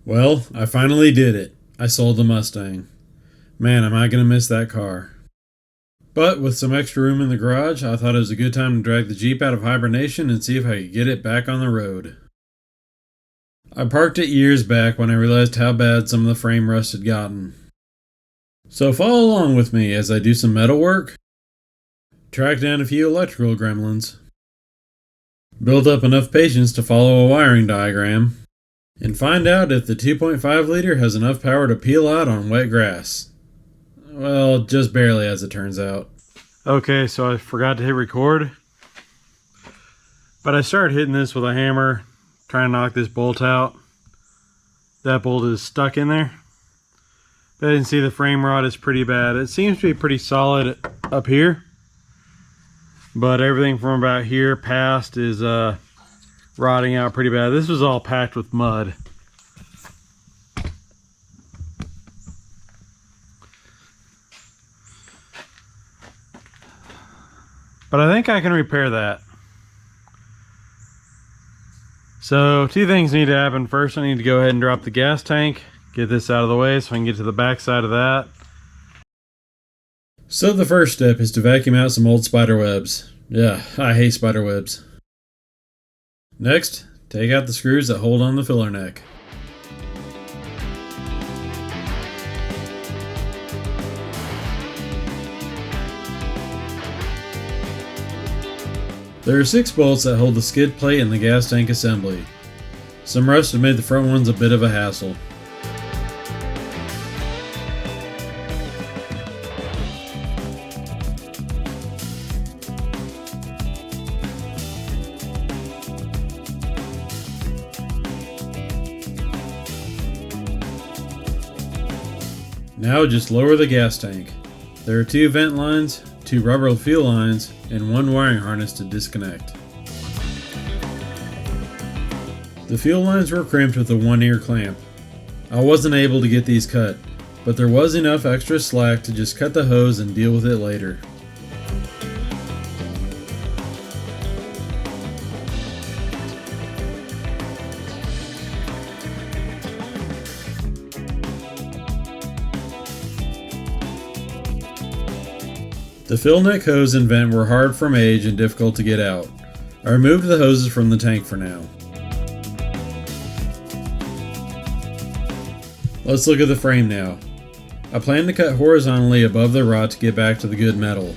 Well, I finally did it. I sold the Mustang. Man, am I going to miss that car. But with some extra room in the garage, I thought it was a good time to drag the Jeep out of hibernation and see if I could get it back on the road. I parked it years back when I realized how bad some of the frame rust had gotten. So follow along with me as I do some metal work, track down a few electrical gremlins, build up enough patience to follow a wiring diagram, and find out if the 2.5 liter has enough power to peel out on wet grass. Well, just barely as it turns out. Okay, so I forgot to hit record, but I started hitting this with a hammer, trying to knock this bolt out. That bolt is stuck in there. But I didn't see the frame rot is pretty bad. It seems to be pretty solid up here, but everything from about here past is rotting out pretty bad. This was all packed with mud. But I think I can repair that. So two things need to happen. First, I need to go ahead and drop the gas tank, get this out of the way so I can get to the back side of that. So the first step is to vacuum out some old spider webs. Yeah, I hate spider webs. Next, take out the screws that hold on the filler neck. There are 6 bolts that hold the skid plate and the gas tank assembly. Some rust have made the front ones a bit of a hassle. Now just lower the gas tank. There are 2 vent lines, 2 rubber fuel lines, and 1 wiring harness to disconnect. The fuel lines were crimped with a 1-ear clamp. I wasn't able to get these cut, but there was enough extra slack to just cut the hose and deal with it later. The fill neck hose and vent were hard from age and difficult to get out. I removed the hoses from the tank for now. Let's look at the frame now. I plan to cut horizontally above the rot to get back to the good metal.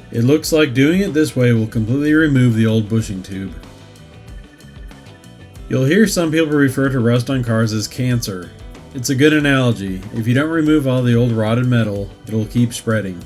It looks like doing it this way will completely remove the old bushing tube. You'll hear some people refer to rust on cars as cancer. It's a good analogy. If you don't remove all the old rotted metal, it'll keep spreading.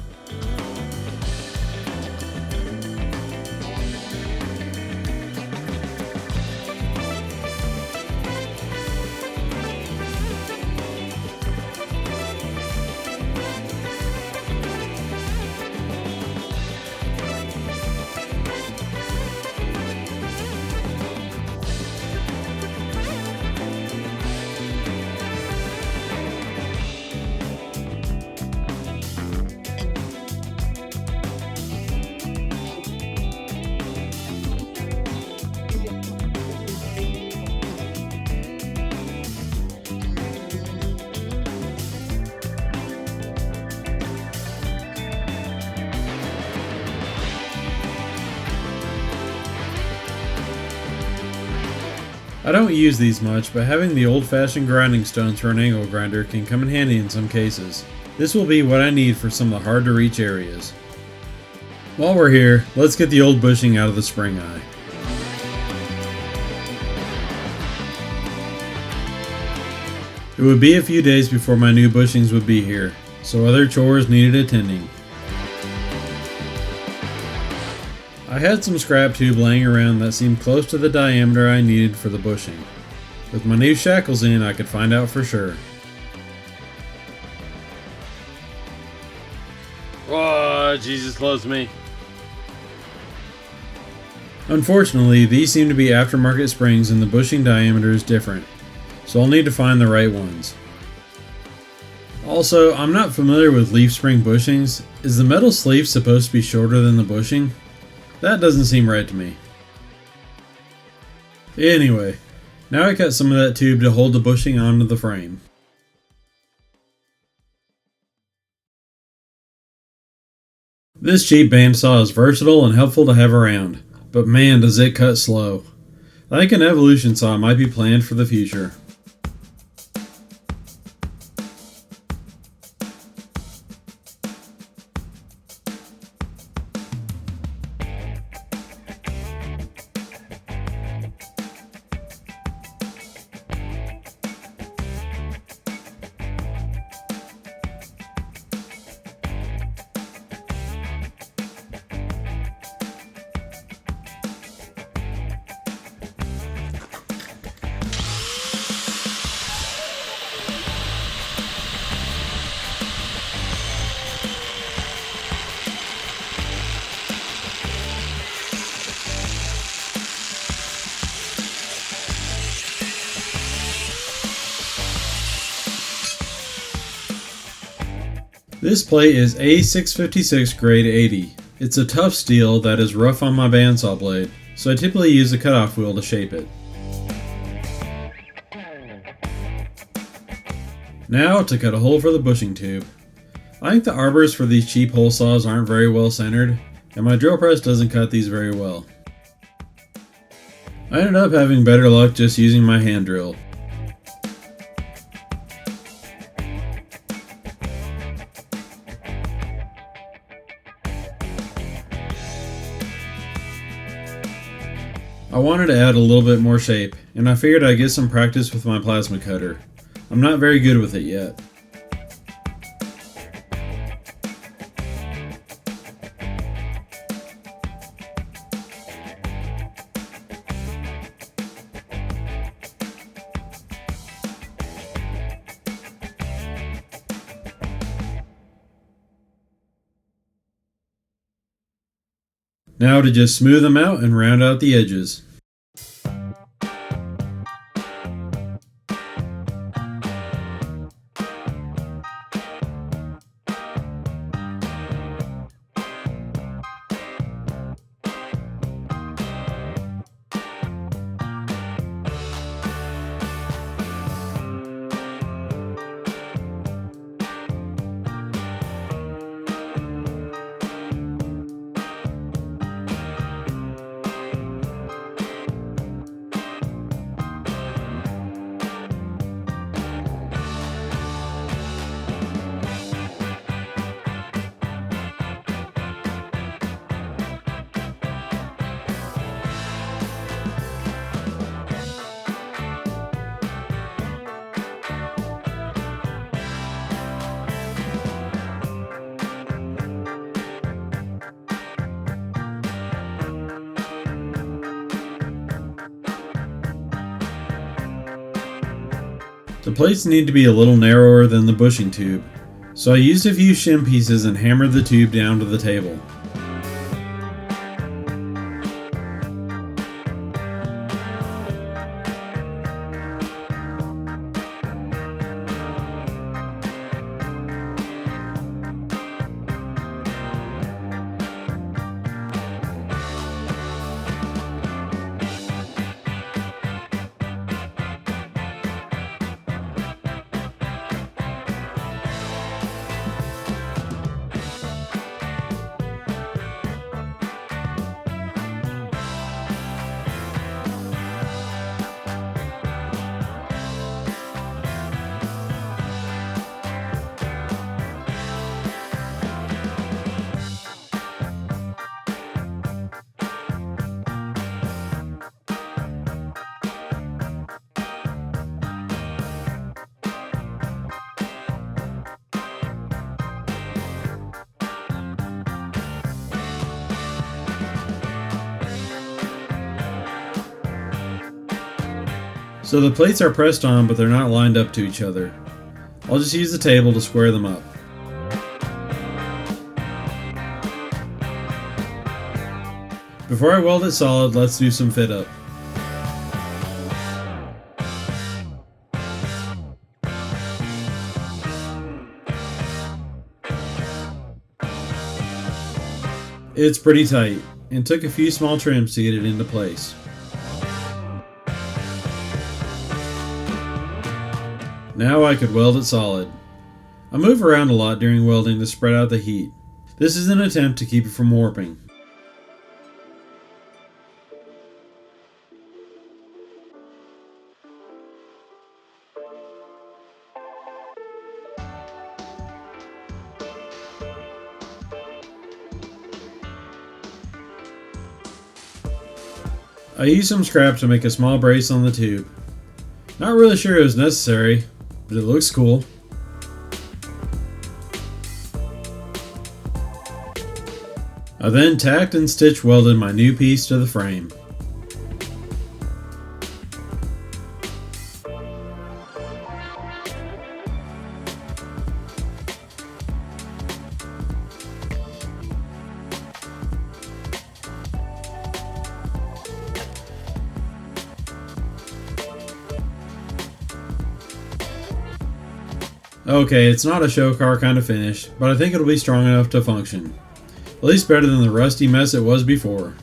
I don't use these much, but having the old-fashioned grinding stones for an angle grinder can come in handy in some cases. This will be what I need for some of the hard-to-reach areas. While we're here, let's get the old bushing out of the spring eye. It would be a few days before my new bushings would be here, so other chores needed attending. I had some scrap tube laying around that seemed close to the diameter I needed for the bushing. With my new shackles in, I could find out for sure. Oh, Jesus loves me. Unfortunately, these seem to be aftermarket springs and the bushing diameter is different, so I'll need to find the right ones. Also, I'm not familiar with leaf spring bushings. Is the metal sleeve supposed to be shorter than the bushing? That doesn't seem right to me. Anyway, Now I cut some of that tube to hold the bushing onto the frame. This cheap bandsaw is versatile and helpful to have around, but man does it cut slow. I think an evolution saw might be planned for the future. This plate is A656 grade 80. It's a tough steel that is rough on my bandsaw blade, so I typically use a cutoff wheel to shape it. Now to cut a hole for the bushing tube. I think the arbors for these cheap hole saws aren't very well centered, and my drill press doesn't cut these very well. I ended up having better luck just using my hand drill. I wanted to add a little bit more shape, and I figured I'd get some practice with my plasma cutter. I'm not very good with it yet. Now to just smooth them out and round out the edges. The plates need to be a little narrower than the bushing tube, so I used a few shim pieces and hammered the tube down to the table. So the plates are pressed on, but they're not lined up to each other. I'll just use the table to square them up. Before I weld it solid, let's do some fit up. It's pretty tight, and took a few small trims to get it into place. Now I could weld it solid. I move around a lot during welding to spread out the heat. This is an attempt to keep it from warping. I used some scrap to make a small brace on the tube. Not really sure it was necessary, but it looks cool. I then tacked and stitch welded my new piece to the frame. Okay, it's not a show car kind of finish, but I think it'll be strong enough to function. At least better than the rusty mess it was before.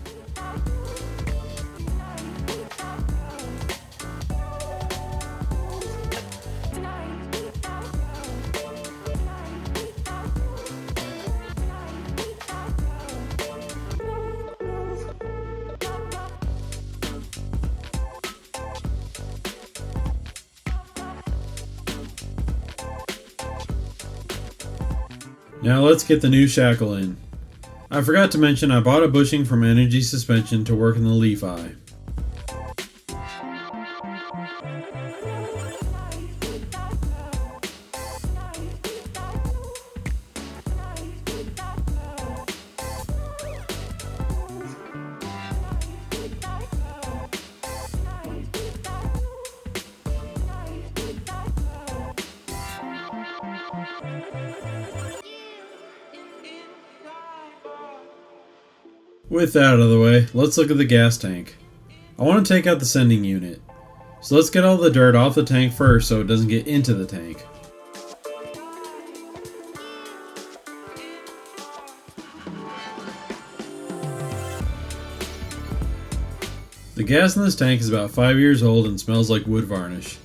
Now let's get the new shackle in. I forgot to mention I bought a bushing from Energy Suspension to work in the leaf eye. With that out of the way, let's look at the gas tank. I want to take out the sending unit. So let's get all the dirt off the tank first so it doesn't get into the tank. The gas in this tank is about 5 years old and smells like wood varnish.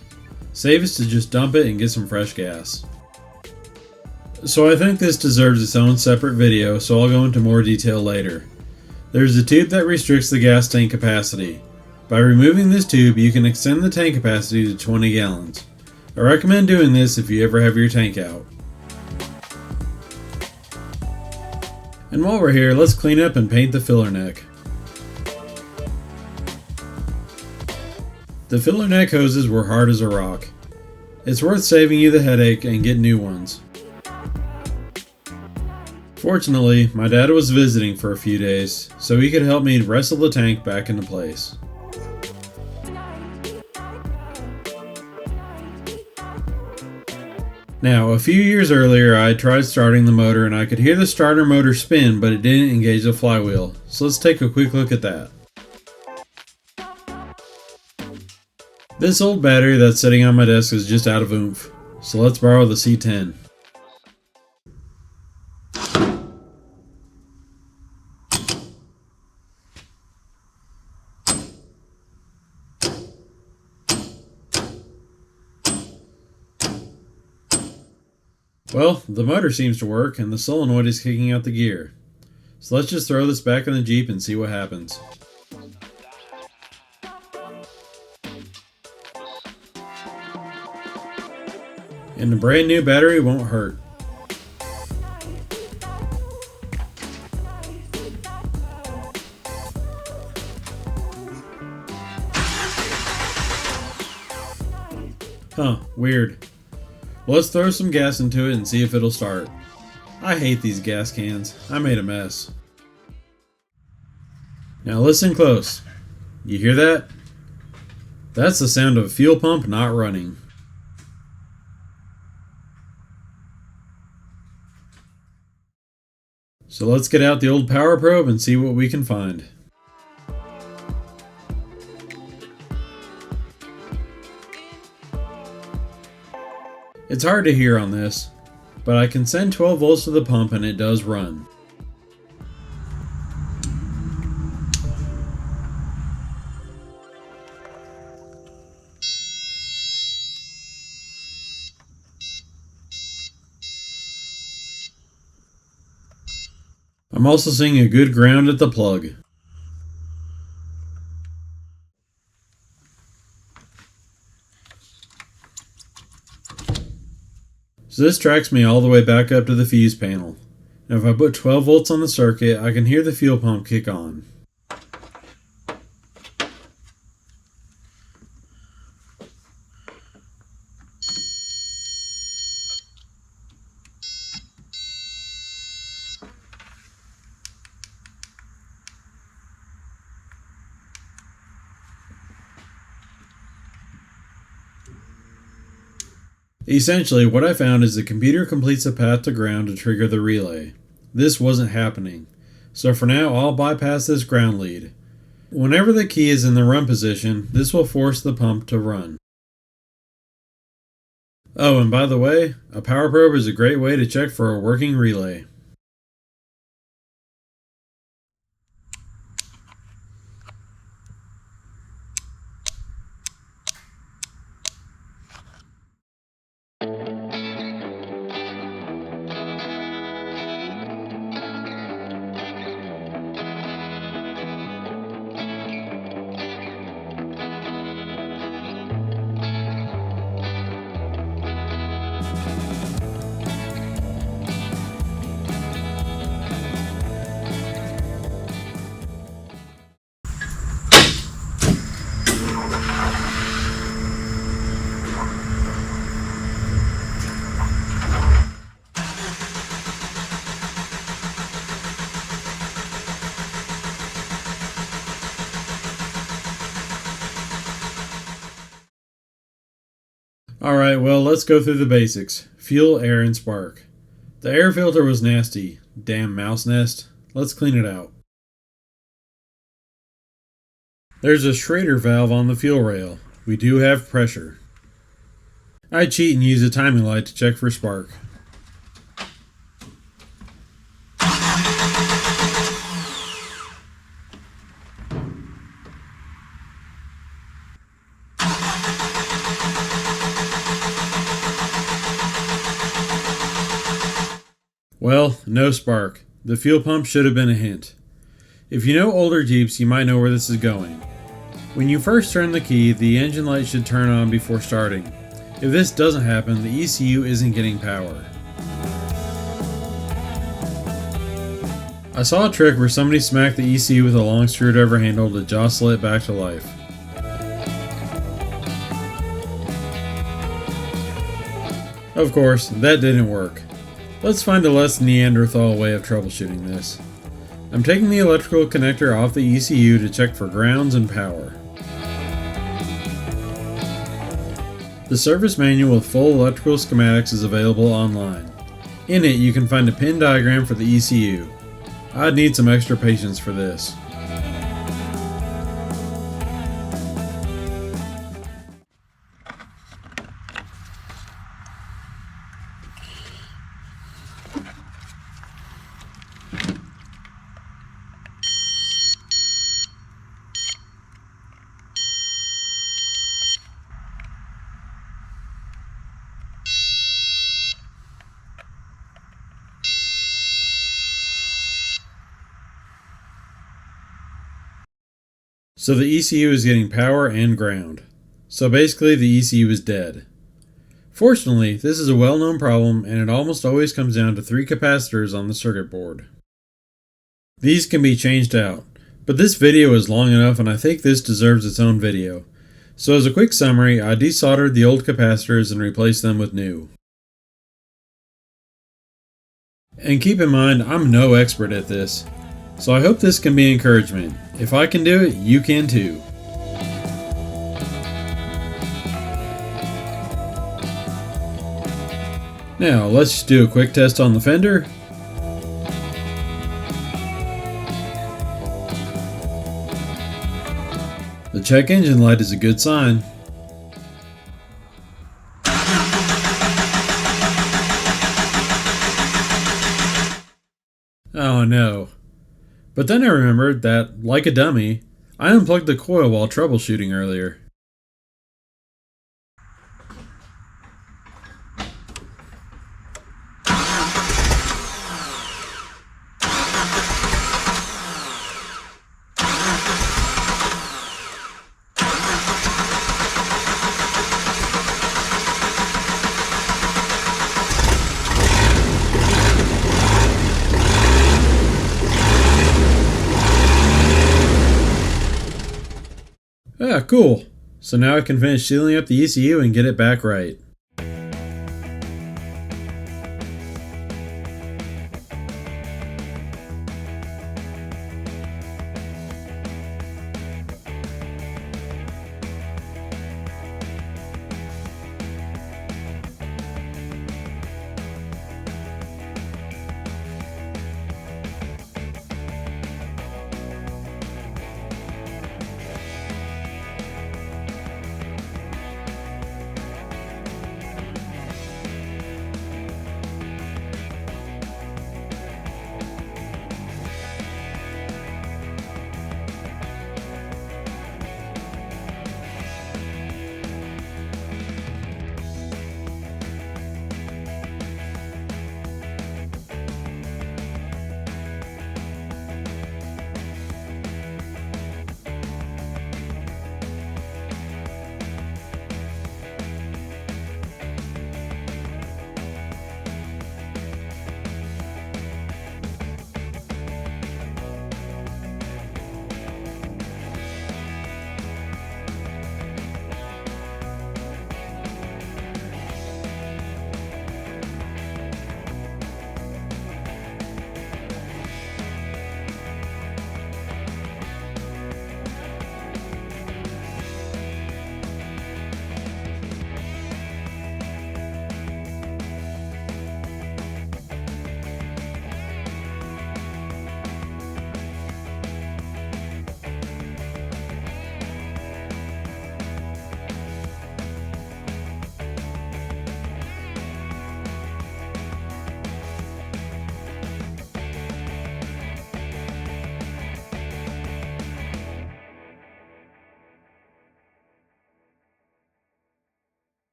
Safest to just dump it and get some fresh gas. So I think this deserves its own separate video, so I'll go into more detail later. There's a tube that restricts the gas tank capacity. By removing this tube, you can extend the tank capacity to 20 gallons. I recommend doing this if you ever have your tank out. And while we're here, let's clean up and paint the filler neck. The filler neck hoses were hard as a rock. It's worth saving you the headache and get new ones. Fortunately, my dad was visiting for a few days, so he could help me wrestle the tank back into place. Now, a few years earlier I had tried starting the motor and I could hear the starter motor spin, but it didn't engage the flywheel, so let's take a quick look at that. This old battery that's sitting on my desk is just out of oomph, so let's borrow the C10. Well, the motor seems to work and the solenoid is kicking out the gear. So let's just throw this back in the Jeep and see what happens. And the brand new battery won't hurt. Huh, weird. Well, let's throw some gas into it and see if it'll start. I hate these gas cans. I made a mess. Now listen close. You hear that? That's the sound of a fuel pump not running. So let's get out the old power probe and see what we can find. It's hard to hear on this, but I can send 12 volts to the pump and it does run. I'm also seeing a good ground at the plug. So this tracks me all the way back up to the fuse panel. Now if I put 12 volts on the circuit, I can hear the fuel pump kick on. Essentially, what I found is the computer completes a path to ground to trigger the relay. This wasn't happening, so for now I'll bypass this ground lead. Whenever the key is in the run position, this will force the pump to run. Oh, and by the way, a power probe is a great way to check for a working relay. Alright, well, let's go through the basics. Fuel, air, and spark. The air filter was nasty. Damn mouse nest. Let's clean it out. There's a Schrader valve on the fuel rail. We do have pressure. I cheat and use a timing light to check for spark. Well, no spark. The fuel pump should have been a hint. If you know older Jeeps, you might know where this is going. When you first turn the key, the engine light should turn on before starting. If this doesn't happen, the ECU isn't getting power. I saw a trick where somebody smacked the ECU with a long screwdriver handle to jostle it back to life. Of course, that didn't work. Let's find a less Neanderthal way of troubleshooting this. I'm taking the electrical connector off the ECU to check for grounds and power. The service manual with full electrical schematics is available online. In it, you can find a pin diagram for the ECU. I'd need some extra patience for this. So the ECU is getting power and ground. So basically the ECU is dead. Fortunately, this is a well-known problem and it almost always comes down to 3 capacitors on the circuit board. These can be changed out, but this video is long enough and I think this deserves its own video. So as a quick summary, I desoldered the old capacitors and replaced them with new. And keep in mind, I'm no expert at this. So I hope this can be encouragement. If I can do it, you can too. Now, let's just do a quick test on the fender. The check engine light is a good sign. Oh no. But then I remembered that, like a dummy, I unplugged the coil while troubleshooting earlier. Ah, cool. So now I can finish sealing up the ECU and get it back right.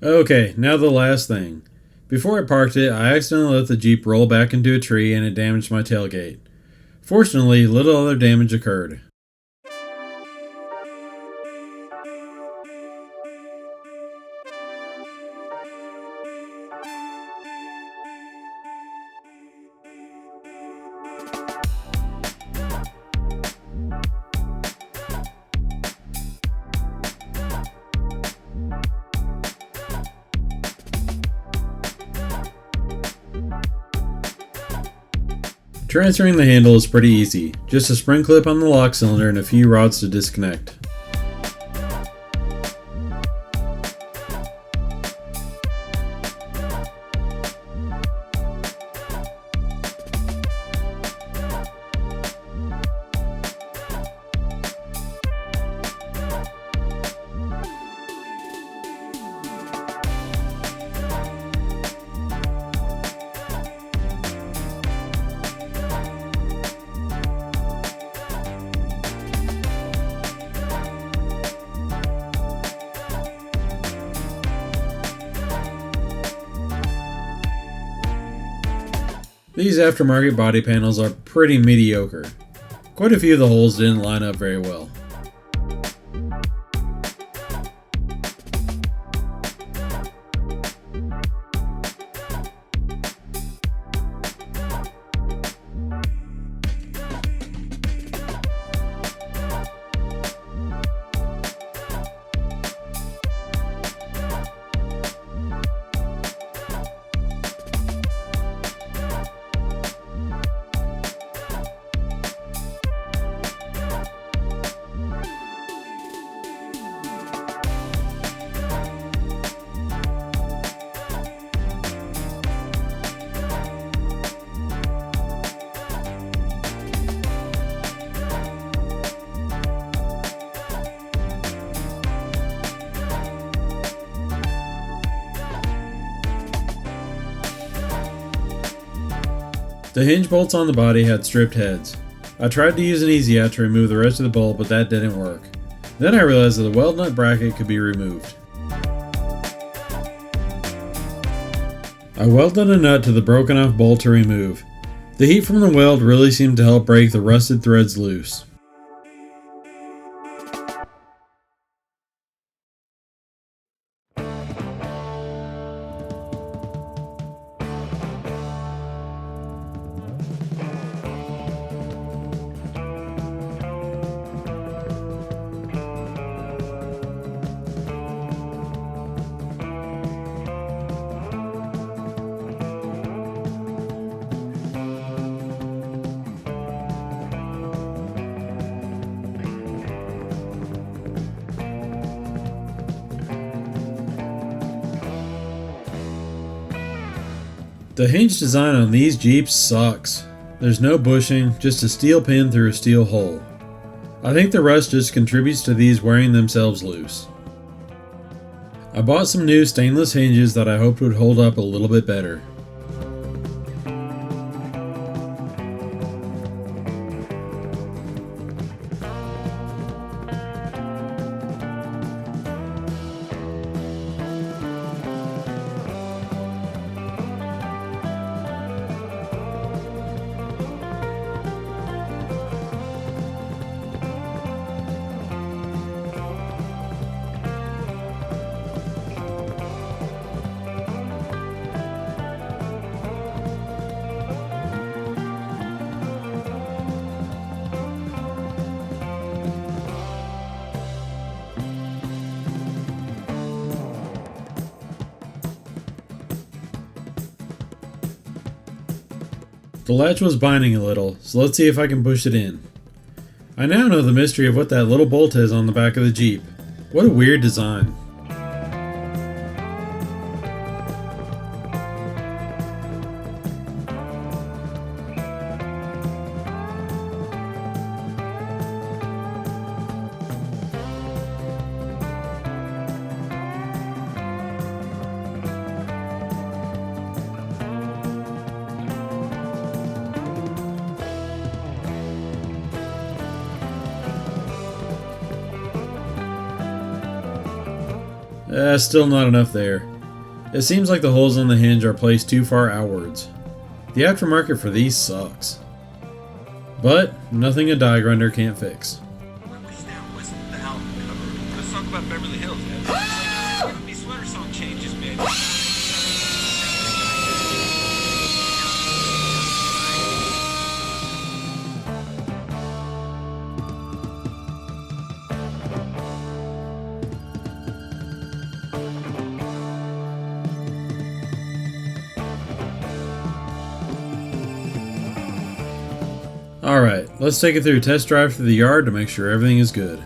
Okay, now the last thing. Before I parked it, I accidentally let the Jeep roll back into a tree and it damaged my tailgate. Fortunately, little other damage occurred. Transferring the handle is pretty easy, just a spring clip on the lock cylinder and a few rods to disconnect. These aftermarket body panels are pretty mediocre. Quite a few of the holes didn't line up very well. The hinge bolts on the body had stripped heads. I tried to use an Easy Out to remove the rest of the bolt, but that didn't work. Then I realized that the weld nut bracket could be removed. I welded a nut to the broken off bolt to remove. The heat from the weld really seemed to help break the rusted threads loose. The hinge design on these Jeeps sucks. There's no bushing, just a steel pin through a steel hole. I think the rust just contributes to these wearing themselves loose. I bought some new stainless hinges that I hoped would hold up a little bit better. The latch was binding a little, so let's see if I can push it in. I now know the mystery of what that little bolt is on the back of the Jeep. What a weird design. Still not enough there. It seems like the holes on the hinge are placed too far outwards. The aftermarket for these sucks. But nothing a die grinder can't fix. Let's talk about Beverly Hills, man. These sweater song changes, man. Alright, let's take it through a test drive through the yard to make sure everything is good.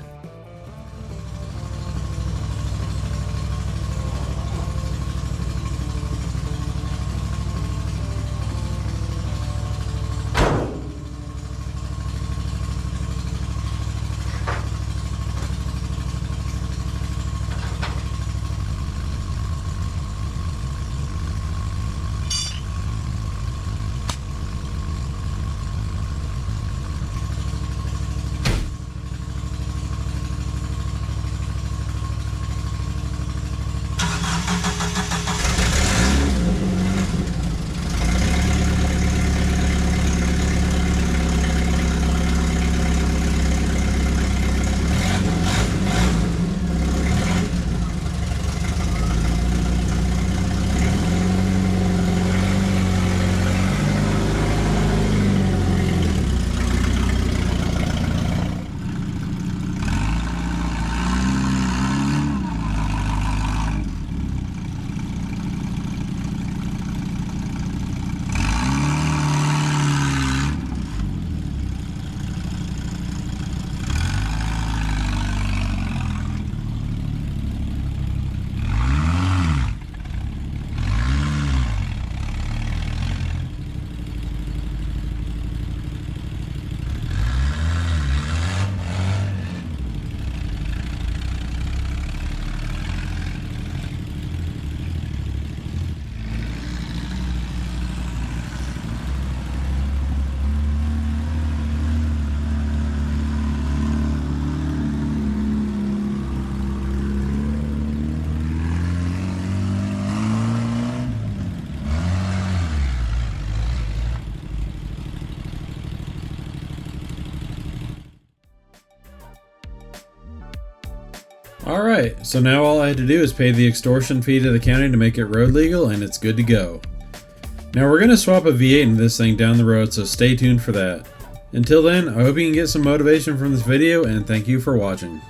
Alright, so now all I had to do is pay the extortion fee to the county to make it road legal, and it's good to go. Now we're going to swap a V8 into this thing down the road, so stay tuned for that. Until then, I hope you can get some motivation from this video, and thank you for watching.